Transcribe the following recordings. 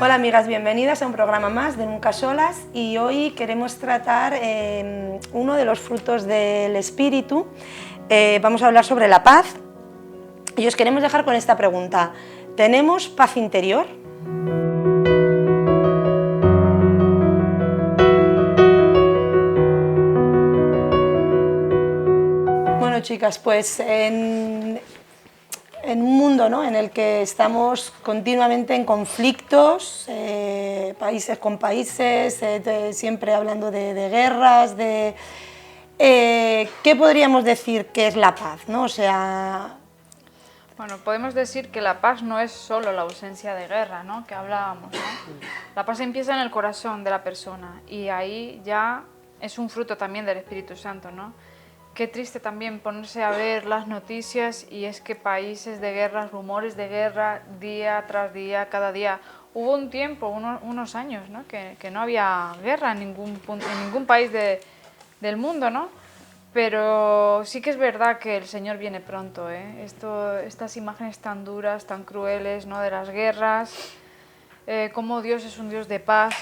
Hola amigas, bienvenidas a un programa más de Nunca Solas y hoy queremos tratar uno de los frutos del espíritu. Vamos a hablar sobre la paz y os queremos dejar con esta pregunta: ¿tenemos paz interior? Bueno chicas, pues en un mundo, ¿no?, en el que estamos continuamente en conflictos, países con países, siempre hablando de guerras, ¿qué podríamos decir que es la paz, ¿no? O sea... Bueno, podemos decir que la paz no es solo la ausencia de guerra, ¿no?, que hablábamos, ¿no? La paz empieza en el corazón de la persona y ahí ya es un fruto también del Espíritu Santo, ¿no? Qué triste también ponerse a ver las noticias y es que países de guerra, rumores de guerra, día tras día, cada día. Hubo un tiempo, unos años, ¿no?, que no había guerra en ningún país del mundo, ¿no? Pero sí que es verdad que el Señor viene pronto, ¿eh? Estas imágenes tan duras, tan crueles, ¿no?, de las guerras, cómo Dios es un Dios de paz.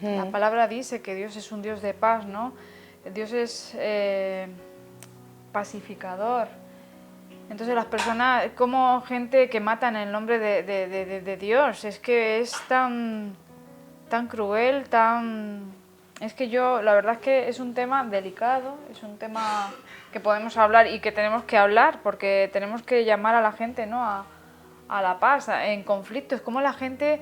La palabra dice que Dios es un Dios de paz, ¿no? Dios es... pacificador. Entonces las personas, como gente que mata en el nombre de Dios, es que es tan cruel, es que la verdad es que es un tema delicado, es un tema que podemos hablar y que tenemos que hablar, porque tenemos que llamar a la gente, ¿no?, a la paz, en conflictos, como la gente...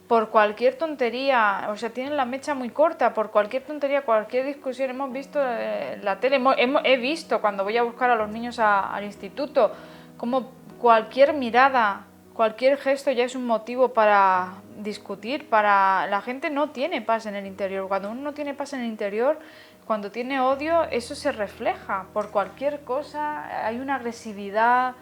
por cualquier tontería, o sea, tienen la mecha muy corta, por cualquier tontería, cualquier discusión. Hemos visto la tele, he visto cuando voy a buscar a los niños al instituto, como cualquier mirada, cualquier gesto ya es un motivo para discutir, la gente no tiene paz en el interior. Cuando uno no tiene paz en el interior, cuando tiene odio, eso se refleja por cualquier cosa, hay una agresividad.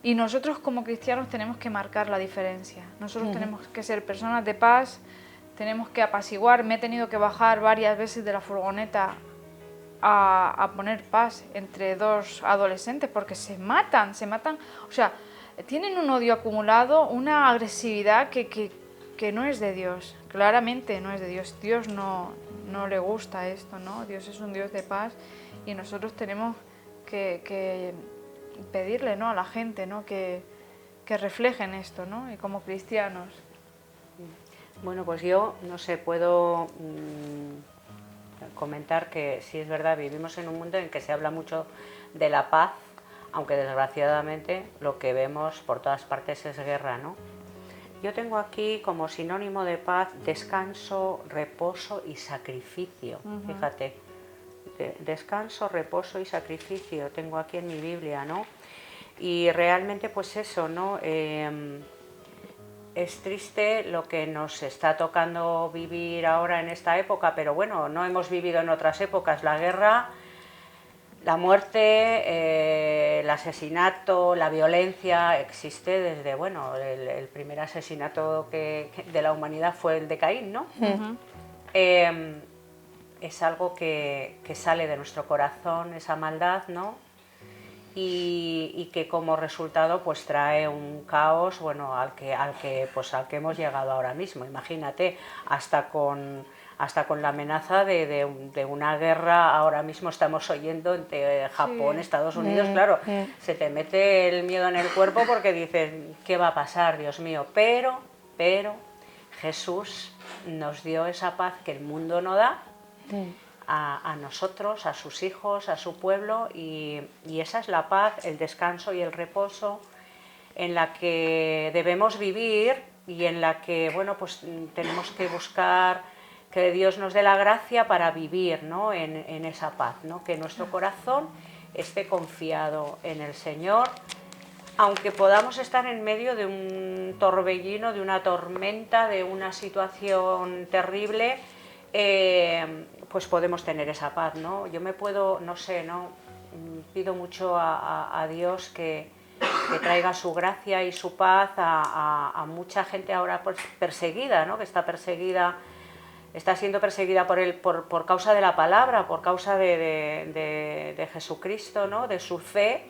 Y nosotros como cristianos tenemos que marcar la diferencia. Nosotros tenemos que ser personas de paz, tenemos que apaciguar. Me he tenido que bajar varias veces de la furgoneta a poner paz entre dos adolescentes porque se matan. O sea, tienen un odio acumulado, una agresividad que no es de Dios. Claramente no es de Dios. Dios no le gusta esto, ¿no? Dios es un Dios de paz y nosotros tenemos que pedirle, ¿no?, a la gente, ¿no?, que reflejen esto, ¿no?, y como cristianos. Bueno, pues yo, no sé, puedo comentar que sí es verdad, vivimos en un mundo en que se habla mucho de la paz, aunque desgraciadamente lo que vemos por todas partes es guerra, ¿no? Yo tengo aquí como sinónimo de paz descanso, reposo y sacrificio, fíjate. Descanso, reposo y sacrificio tengo aquí en mi Biblia, ¿no? Y realmente pues eso, ¿no? Es triste lo que nos está tocando vivir ahora en esta época, pero bueno, no hemos vivido en otras épocas la guerra, la muerte, el asesinato, la violencia existe desde, bueno, el primer asesinato de la humanidad fue el de Caín, ¿no? Es algo que sale de nuestro corazón, esa maldad, ¿no? Y que como resultado pues trae un caos, bueno, al que hemos llegado ahora mismo. Imagínate, hasta con la amenaza de una guerra ahora mismo estamos oyendo entre Japón, Estados Unidos, claro, se te mete el miedo en el cuerpo porque dices, ¿qué va a pasar, Dios mío? Pero Jesús nos dio esa paz que el mundo no da, a nosotros, a sus hijos, a su pueblo, y esa es la paz, el descanso y el reposo en la que debemos vivir y en la que, bueno, pues tenemos que buscar que Dios nos dé la gracia para vivir, ¿no?, en esa paz, ¿no?, que nuestro corazón esté confiado en el Señor, aunque podamos estar en medio de un torbellino, de una tormenta, de una situación terrible, pues podemos tener esa paz, ¿no? Yo me puedo, no sé, ¿no?, pido mucho a Dios que traiga su gracia y su paz a mucha gente ahora perseguida, ¿no?, que está siendo perseguida por causa de la palabra, por causa de Jesucristo, ¿no?, de su fe.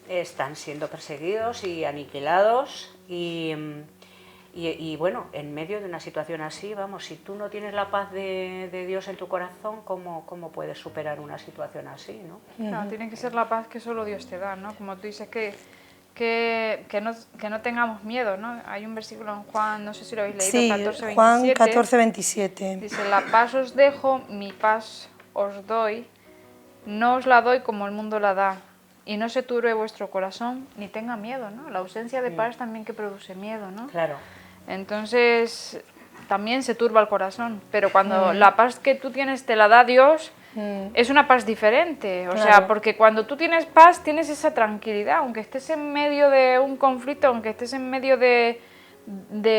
Están siendo perseguidos y aniquilados, y Y bueno, en medio de una situación así, vamos, si tú no tienes la paz de Dios en tu corazón, ¿cómo puedes superar una situación así, ¿no? Claro, tiene que ser la paz que solo Dios te da, ¿no? Como tú dices, que no tengamos miedo, ¿no? Hay un versículo en Juan, no sé si lo habéis leído, Sí, 14:27. Juan 14:27. Dice, la paz os dejo, mi paz os doy, no os la doy como el mundo la da. Y no se turbe vuestro corazón, ni tenga miedo, ¿no? La ausencia de paz también que produce miedo, ¿no? Claro. Entonces, también se turba el corazón. Pero cuando la paz que tú tienes te la da Dios, es una paz diferente. O sea, porque cuando tú tienes paz, tienes esa tranquilidad. Aunque estés en medio de un conflicto, aunque estés en medio de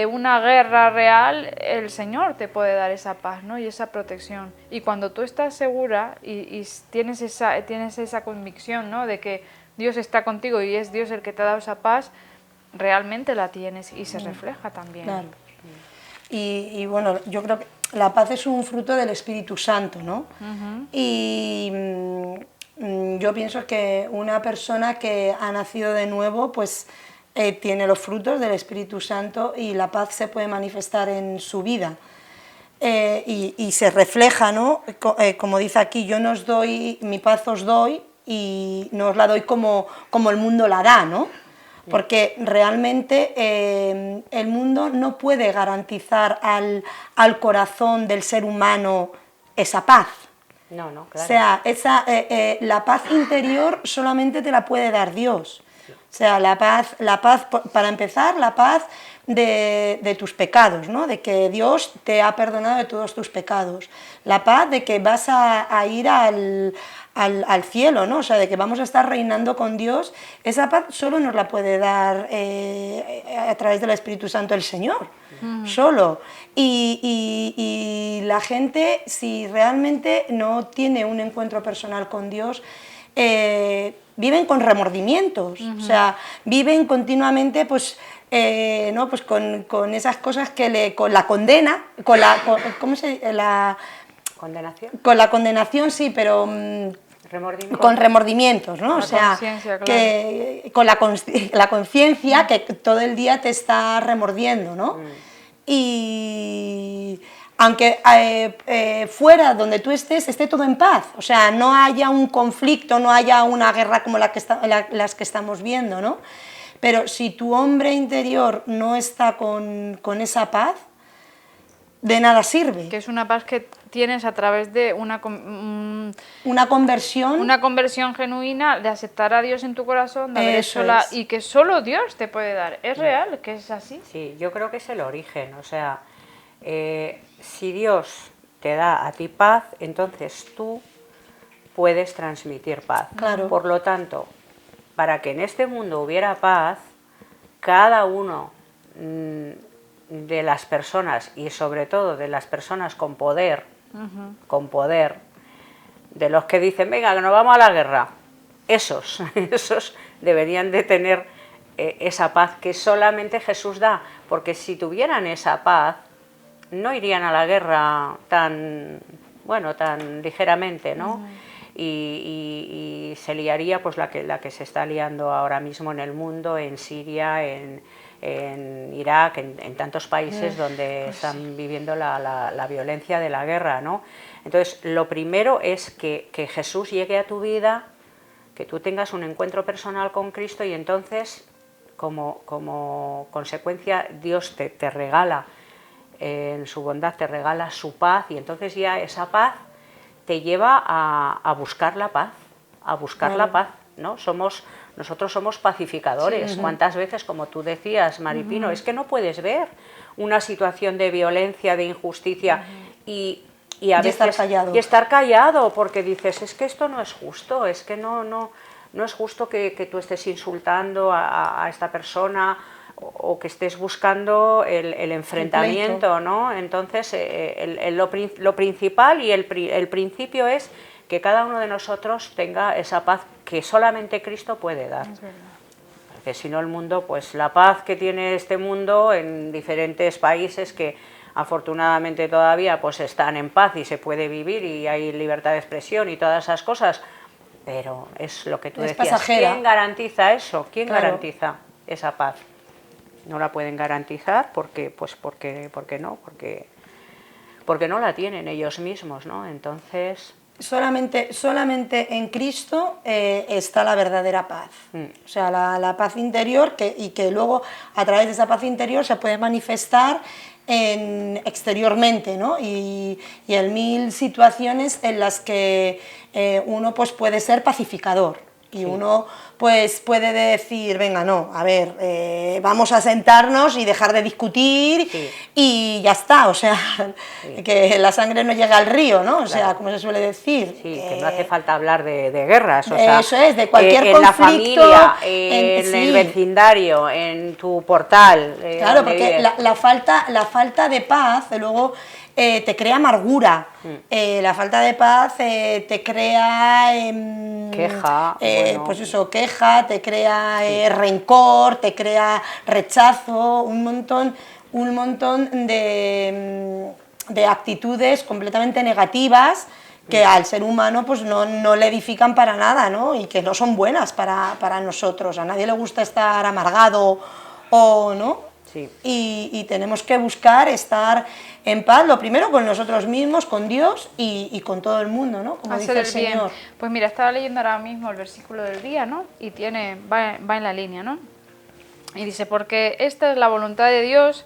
una guerra real, el Señor te puede dar esa paz, ¿no? Y esa protección. Y cuando tú estás segura y tienes esa convicción, ¿no? De que Dios está contigo y es Dios el que te ha dado esa paz, realmente la tienes y se refleja también. Claro. Y bueno, yo creo que la paz es un fruto del Espíritu Santo, ¿no? Y yo pienso que una persona que ha nacido de nuevo, pues tiene los frutos del Espíritu Santo y la paz se puede manifestar en su vida. Y se refleja, ¿no? Como dice aquí, yo no os doy, mi paz os doy y no os la doy como el mundo la da, ¿no? Porque realmente el mundo no puede garantizar al corazón del ser humano esa paz. No, claro. O sea, la paz interior solamente te la puede dar Dios. O sea, la paz, para empezar, la paz de tus pecados, ¿no? De que Dios te ha perdonado de todos tus pecados. La paz de que vas a ir al cielo, ¿no? O sea, de que vamos a estar reinando con Dios. Esa paz solo nos la puede dar a través del Espíritu Santo el Señor, solo. Y la gente, si realmente no tiene un encuentro personal con Dios, viven con remordimientos, o sea, viven continuamente pues, ¿no? Pues con esas cosas con la condena, ¿cómo se dice? ¿Condenación? Con la condenación sí, pero con remordimientos, ¿no? O sea, claro. que con la conciencia que todo el día te está remordiendo, ¿no? Y aunque fuera donde tú esté todo en paz, o sea, no haya un conflicto, no haya una guerra como las que estamos viendo, ¿no? Pero si tu hombre interior no está con esa paz, de nada sirve. Que es una paz que tienes a través de una conversión. Una conversión genuina, de aceptar a Dios en tu corazón, de haber hecho y que solo Dios te puede dar. ¿Es real que es así? Sí, yo creo que es el origen, o sea, si Dios te da a ti paz, entonces tú puedes transmitir paz. Claro. Por lo tanto, para que en este mundo hubiera paz, cada uno de las personas, y sobre todo de las personas con poder, de los que dicen, venga, que nos vamos a la guerra, esos deberían de tener esa paz que solamente Jesús da, porque si tuvieran esa paz, no irían a la guerra tan ligeramente, ¿no? Y se liaría pues la que se está liando ahora mismo en el mundo, en Siria, en Irak, en tantos países donde están viviendo la violencia de la guerra, ¿no? Entonces, lo primero es que Jesús llegue a tu vida, que tú tengas un encuentro personal con Cristo y entonces, como consecuencia, Dios te regala, en su bondad te regala su paz y entonces ya esa paz te lleva a buscar la paz, la paz, ¿no? Nosotros somos pacificadores. Sí, ¿cuántas veces, como tú decías, Maripino, es que no puedes ver una situación de violencia, de injusticia y a veces estar callado porque dices, es que esto no es justo, es que no es justo que tú estés insultando a esta persona o que estés buscando el enfrentamiento, ¿no? Entonces, lo principal y el principio es que cada uno de nosotros tenga esa paz que solamente Cristo puede dar. Porque si no el mundo, pues la paz que tiene este mundo en diferentes países que afortunadamente todavía pues están en paz y se puede vivir y hay libertad de expresión y todas esas cosas, pero es lo que tú decías. Pasajera. ¿Quién garantiza eso? ¿Quién garantiza esa paz? no la pueden garantizar porque no la tienen ellos mismos, ¿no? Entonces... Solamente en Cristo está la verdadera paz. O sea, la paz interior y que luego a través de esa paz interior se puede manifestar exteriormente, ¿no? Y en mil situaciones en las que uno pues, puede ser pacificador. Y uno pues puede decir, venga, no, a ver, vamos a sentarnos y dejar de discutir y ya está, o sea, que la sangre no llega al río, ¿no? O sea, como se suele decir. Sí, que no hace falta hablar de guerras, o sea, eso es, de cualquier en conflicto. En la familia, en el vecindario, en tu portal. Claro, porque la falta de paz, luego... te crea amargura, la falta de paz te crea queja, pues eso, queja, te crea rencor, te crea rechazo, un montón de actitudes completamente negativas que al ser humano pues no le edifican para nada, ¿no? Y que no son buenas para nosotros. A nadie le gusta estar amargado o no. Sí. Y tenemos que buscar estar en paz, lo primero con nosotros mismos, con Dios y con todo el mundo, ¿no? Como dice el Señor. Pues mira, estaba leyendo ahora mismo el versículo del día, ¿no? Y va en la línea, ¿no? Y dice, porque esta es la voluntad de Dios,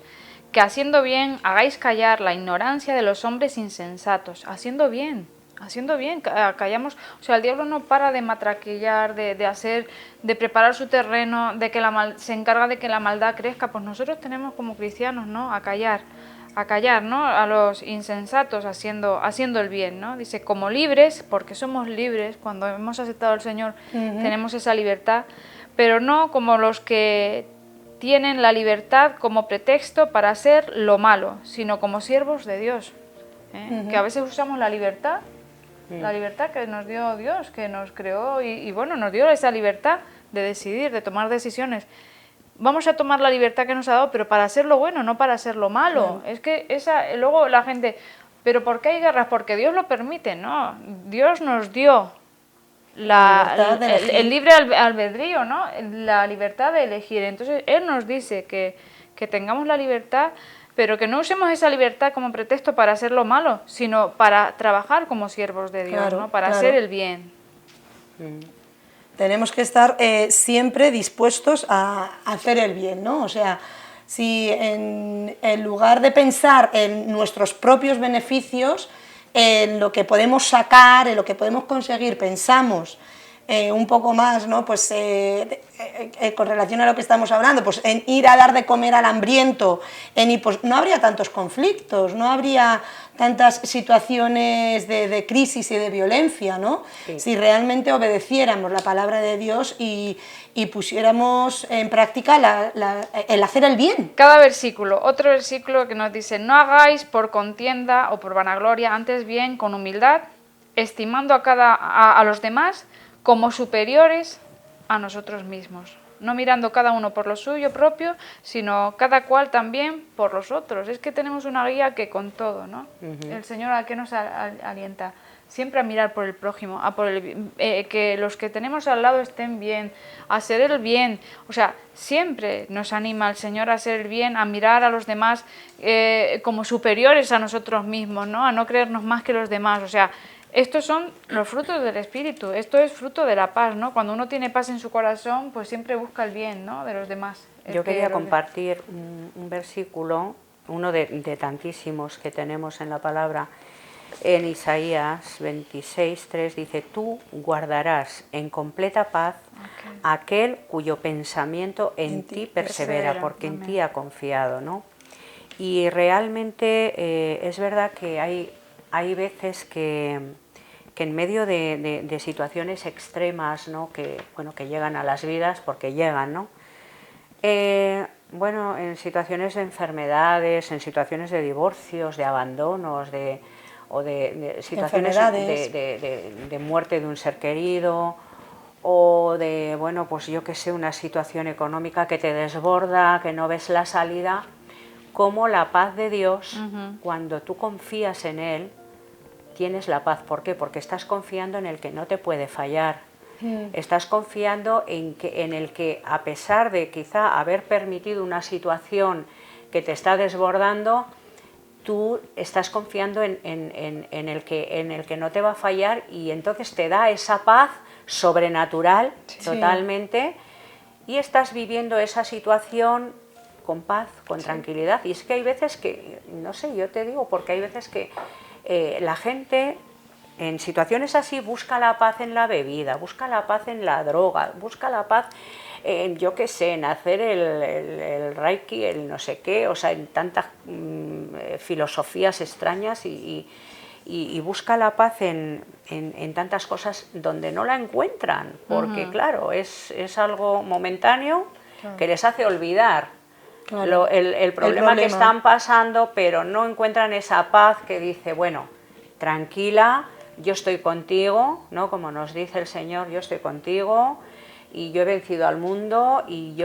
que haciendo bien hagáis callar la ignorancia de los hombres insensatos. Haciendo bien, callamos. O sea, el diablo no para de matraquillar, de preparar su terreno, de que se encarga de que la maldad crezca. Pues nosotros tenemos como cristianos, ¿no? A callar, ¿no? A los insensatos haciendo el bien, ¿no? Dice, como libres, porque somos libres, cuando hemos aceptado al Señor tenemos esa libertad, pero no como los que tienen la libertad como pretexto para hacer lo malo, sino como siervos de Dios, que a veces usamos la libertad que nos dio Dios, que nos creó y bueno, nos dio esa libertad de decidir, de tomar decisiones. Vamos a tomar la libertad que nos ha dado, pero para hacer lo bueno, no para hacer lo malo. Es que luego la gente, ¿pero por qué hay guerras? Porque Dios lo permite, ¿no? Dios nos dio el libre albedrío, ¿no? La libertad de elegir. Entonces Él nos dice que tengamos la libertad, pero que no usemos esa libertad como pretexto para hacer lo malo, sino para trabajar como siervos de Dios, ¿no? Para hacer el bien. Tenemos que estar siempre dispuestos a hacer el bien, ¿no? O sea, si en lugar de pensar en nuestros propios beneficios, en lo que podemos sacar, en lo que podemos conseguir, pensamos un poco más, ¿no? Pues con relación a lo que estamos hablando, pues en ir a dar de comer al hambriento, pues no habría tantos conflictos, no habría tantas situaciones de crisis y de violencia, ¿no? Sí. Si realmente obedeciéramos la palabra de Dios y pusiéramos en práctica el hacer el bien. Cada versículo, otro versículo que nos dice, no hagáis por contienda o por vanagloria, antes bien con humildad, estimando a los demás como superiores a nosotros mismos, no mirando cada uno por lo suyo propio, sino cada cual también por los otros. Es que tenemos una guía que con todo, ¿no? El Señor ¿a qué nos alienta? Siempre a mirar por el prójimo, que los que tenemos al lado estén bien, a hacer el bien. O sea, siempre nos anima el Señor a hacer el bien, a mirar a los demás como superiores a nosotros mismos, ¿no? A no creernos más que los demás. O sea, estos son los frutos del Espíritu, esto es fruto de la paz, ¿no? Cuando uno tiene paz en su corazón, pues siempre busca el bien, ¿no? De los demás. Yo quería compartir un versículo, uno de tantísimos que tenemos en la palabra, en Isaías 26:3 dice, tú guardarás en completa paz aquel cuyo pensamiento en ti persevera, porque en ti ha confiado, ¿no? Y realmente es verdad que hay veces que en medio de situaciones extremas, ¿no? que llegan a las vidas, porque llegan, ¿no? En situaciones de enfermedades, en situaciones de divorcios, de abandonos, o de situaciones de muerte de un ser querido, o de, pues yo qué sé, una situación económica que te desborda, que no ves la salida, como la paz de Dios, cuando tú confías en Él, tienes la paz. ¿Por qué? Porque estás confiando en el que no te puede fallar. Estás confiando en el que, a pesar de quizá haber permitido una situación que te está desbordando, tú estás confiando en el que no te va a fallar, y entonces te da esa paz sobrenatural totalmente, y estás viviendo esa situación con paz, con tranquilidad. Y es que hay veces que, no sé, yo te digo, porque hay veces que la gente en situaciones así busca la paz en la bebida, busca la paz en la droga, busca la paz en, yo qué sé, en hacer el reiki, el no sé qué, o sea, en tantas filosofías extrañas, y busca la paz en tantas cosas donde no la encuentran, porque claro, es algo momentáneo que les hace olvidar el problema que están pasando, pero no encuentran esa paz que dice, bueno, tranquila, yo estoy contigo, ¿no? Como nos dice el Señor, yo estoy contigo y yo he vencido al mundo, y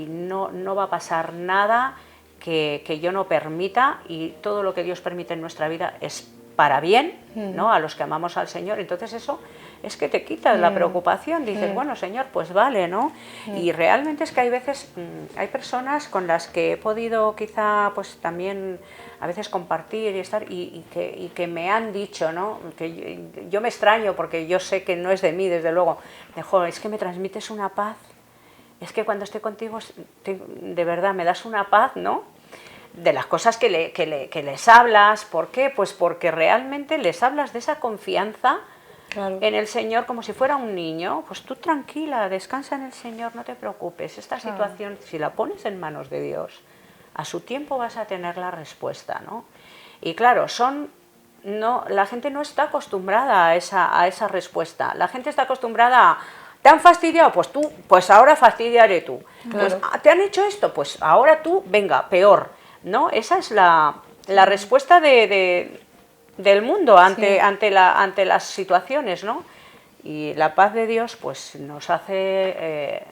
no va a pasar nada que yo no permita, y todo lo que Dios permite en nuestra vida es para bien, ¿no? A los que amamos al Señor. Entonces eso es que te quitas la preocupación, dices, bueno, Señor, pues vale, ¿no? Y realmente es que hay veces, hay personas con las que he podido quizá pues también a veces compartir y estar, y que me han dicho, ¿no? Que yo me extraño, porque yo sé que no es de mí, desde luego, es que me transmites una paz, es que cuando estoy contigo de verdad me das una paz, ¿no? De las cosas que les hablas. ¿Por qué? Pues porque realmente les hablas de esa confianza en el Señor, como si fuera un niño. Pues tú tranquila, descansa en el Señor, no te preocupes. Esta situación, si la pones en manos de Dios, a su tiempo vas a tener la respuesta, ¿no? Y claro, la gente no está acostumbrada a esa respuesta. La gente está acostumbrada a, ¿te han fastidiado? Pues ahora fastidiaré tú. Pues, ¿te han hecho esto? Pues ahora tú, venga, peor, ¿no? Esa es la respuesta del mundo ante las situaciones, ¿no? Y la paz de Dios pues nos hace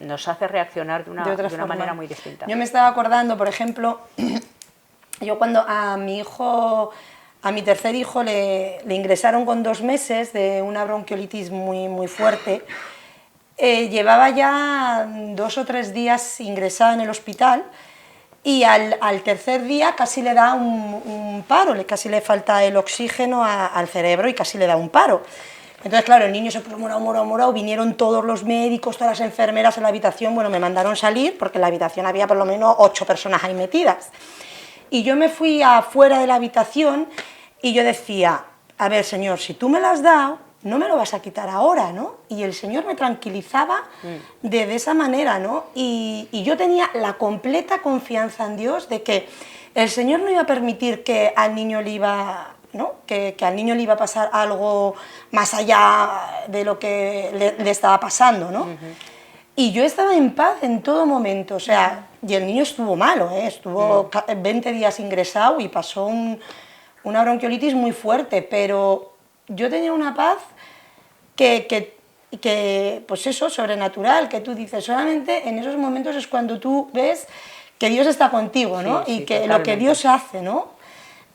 reaccionar de una manera muy distinta. Yo me estaba acordando, por ejemplo, yo cuando a mi tercer hijo le ingresaron con 2 meses de una bronquiolitis muy, muy fuerte, llevaba ya 2 o 3 días ingresada en el hospital, y al tercer día casi le da un paro, casi le falta el oxígeno al cerebro y casi le da un paro. Entonces, claro, el niño se puso morado, vinieron todos los médicos, todas las enfermeras a la habitación, bueno, me mandaron salir porque en la habitación había por lo menos 8 personas ahí metidas. Y yo me fui afuera de la habitación y yo decía, a ver, Señor, si tú me lo has dado, no me lo vas a quitar ahora, ¿no? Y el Señor me tranquilizaba de esa manera, ¿no? Y yo tenía la completa confianza en Dios de que el Señor no iba a permitir que al niño le iba, ¿no? Que al niño le iba a pasar algo más allá de lo que le estaba pasando, ¿no? Y yo estaba en paz en todo momento, o sea, y el niño estuvo malo, estuvo 20 días ingresado y pasó una bronquiolitis muy fuerte, pero yo tenía una paz que pues eso, sobrenatural, que tú dices, solamente en esos momentos es cuando tú ves que Dios está contigo, ¿no? Sí, y que totalmente. lo que Dios hace, ¿no?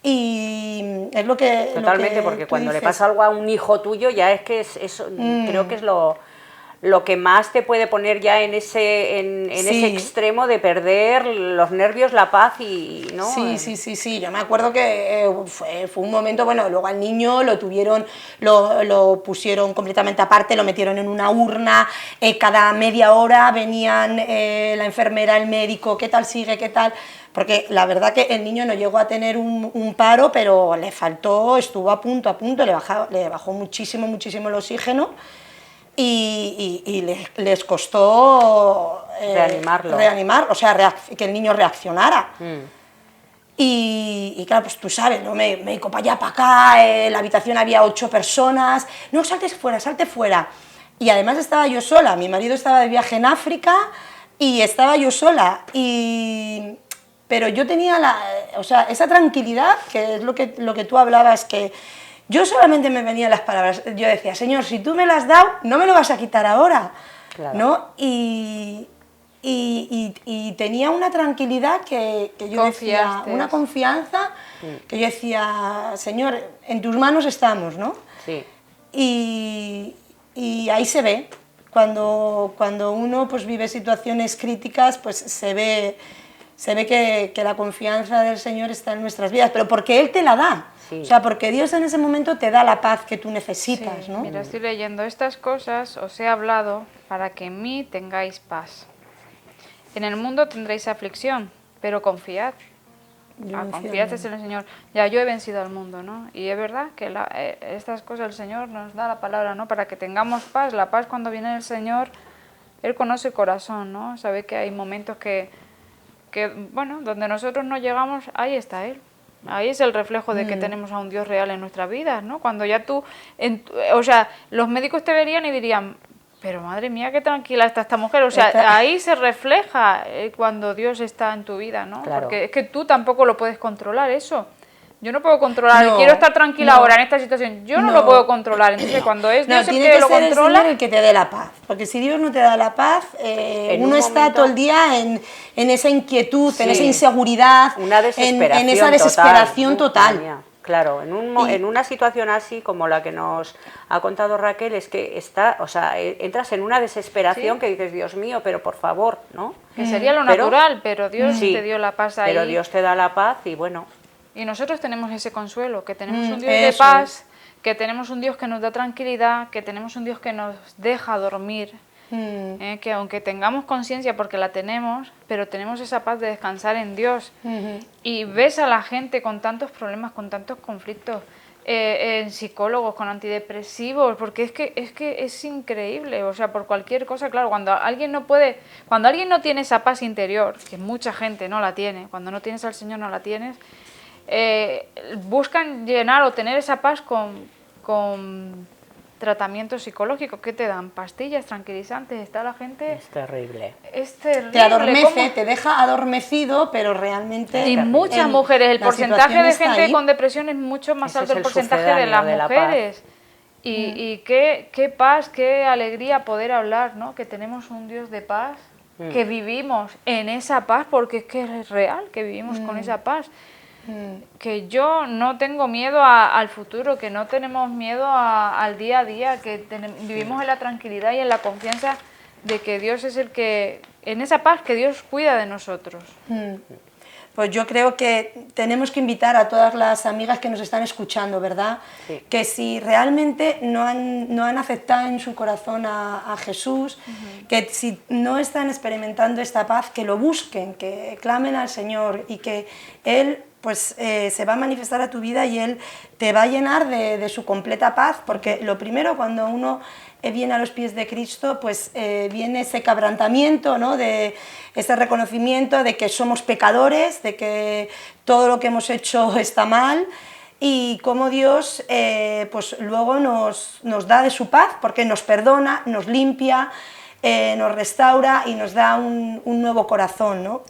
Y es lo que... Totalmente, porque cuando le pasa algo a un hijo tuyo ya es que eso creo que es lo que más te puede poner ya en ese extremo de perder los nervios, la paz y... ¿no? Sí, yo me acuerdo que fue un momento, bueno, luego al niño lo pusieron completamente aparte, lo metieron en una urna, cada media hora venían la enfermera, el médico, ¿qué tal sigue, qué tal? Porque la verdad que el niño no llegó a tener un paro, pero le faltó, estuvo a punto, le bajó muchísimo el oxígeno. Y les costó reanimar, o sea, que el niño reaccionara. Y claro, pues tú sabes, ¿no? Médico para allá, para acá, en la habitación había 8 personas, no, salte fuera. Y además estaba yo sola, mi marido estaba de viaje en África y estaba yo sola. Pero yo tenía esa tranquilidad, que es lo que tú hablabas, que yo solamente me venían las palabras, yo decía, Señor, si tú me las has dado, no me lo vas a quitar ahora, claro. ¿No? Y tenía una tranquilidad que yo decía, una confianza, que yo decía, Señor, en tus manos estamos, ¿no? Sí. Y y ahí se ve, cuando uno pues vive situaciones críticas, pues se ve que la confianza del Señor está en nuestras vidas, pero porque Él te la da, o sea, porque Dios en ese momento te da la paz que tú necesitas, Sí, ¿no? mira, estoy leyendo estas cosas, os he hablado para que en mí tengáis paz. En el mundo tendréis aflicción, pero confiad. Confiad en el Señor. Ya, yo he vencido al mundo, ¿no? Y es verdad que estas cosas el Señor nos da la palabra, ¿no? Para que tengamos paz. La paz cuando viene el Señor, Él conoce el corazón, ¿no? Sabe que hay momentos que bueno, donde nosotros no llegamos, ahí está Él. Ahí es el reflejo de que tenemos a un Dios real en nuestras vidas, ¿no? Cuando ya tú, o sea, los médicos te verían y dirían, pero madre mía, qué tranquila está esta mujer. O sea, ahí se refleja cuando Dios está en tu vida, ¿no? Claro. Porque es que tú tampoco lo puedes controlar eso. Yo no puedo controlar, No, quiero estar tranquila no, ahora en esta situación. Yo no no, lo puedo controlar. Entonces, cuando es Dios el tiene que que lo ser el controla, Señor el que te dé la paz, porque si Dios no te da la paz, uno está momento, todo el día en esa inquietud, en esa Sí. inseguridad, Una desesperación en esa desesperación total. María. Claro, en una situación así como la que nos ha contado Raquel, es que entras en una desesperación que dices, Dios mío, pero por favor, ¿no? que sería lo natural, pero Dios Sí, te dio la paz ahí. pero Dios te da la paz y bueno, Y nosotros tenemos ese consuelo, que tenemos un Dios eso de paz, es. que tenemos un Dios que nos da tranquilidad, que tenemos un Dios que nos deja dormir, que aunque tengamos conciencia, porque la tenemos, pero tenemos esa paz de descansar en Dios. Y ves a la gente con tantos problemas, con tantos conflictos, en psicólogos, con antidepresivos, porque es que es increíble, o sea, por cualquier cosa, claro, cuando alguien no tiene esa paz interior, que mucha gente no la tiene, cuando no tienes al Señor no la tienes, buscan llenar o tener esa paz con tratamientos psicológicos. ¿Qué te dan? Pastillas tranquilizantes. Está la gente... es terrible. Es terrible. Te adormece, ¿Cómo? te deja adormecido, pero realmente... Y muchas mujeres, el la porcentaje situación de está gente ahí. con depresión es mucho más Ese alto es el el porcentaje de sucedáneo las de la paz. mujeres. Y qué paz, qué alegría poder hablar, ¿no? Que tenemos un Dios de paz, que vivimos en esa paz, porque es que es real que vivimos con esa paz. Que yo no tengo miedo al futuro, que no tenemos miedo al día a día, que vivimos en la tranquilidad y en la confianza de que Dios es el que, en esa paz que Dios cuida de nosotros. Pues yo creo que tenemos que invitar a todas las amigas que nos están escuchando, ¿verdad? Sí. Que si realmente no han aceptado en su corazón a Jesús, que si no están experimentando esta paz, que lo busquen, que clamen al Señor y que Él pues se va a manifestar a tu vida y Él te va a llenar de su completa paz, porque lo primero cuando uno viene a los pies de Cristo, pues viene ese quebrantamiento, ¿no? De ese reconocimiento de que somos pecadores, de que todo lo que hemos hecho está mal, y cómo Dios pues luego nos da de su paz, porque nos perdona, nos limpia, nos restaura y nos da un nuevo corazón, ¿no?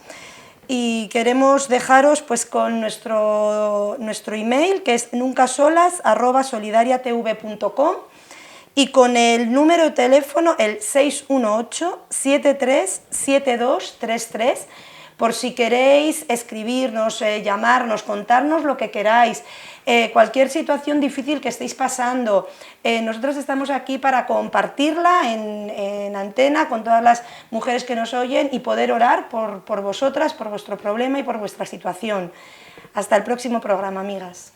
Y queremos dejaros pues con nuestro email, que es nuncasolas@solidariatv.com, y con el número de teléfono, el 618-737233, por si queréis escribirnos, llamarnos, contarnos lo que queráis, cualquier situación difícil que estéis pasando. Nosotros estamos aquí para compartirla en antena con todas las mujeres que nos oyen y poder orar por vosotras, por vuestro problema y por vuestra situación. Hasta el próximo programa, amigas.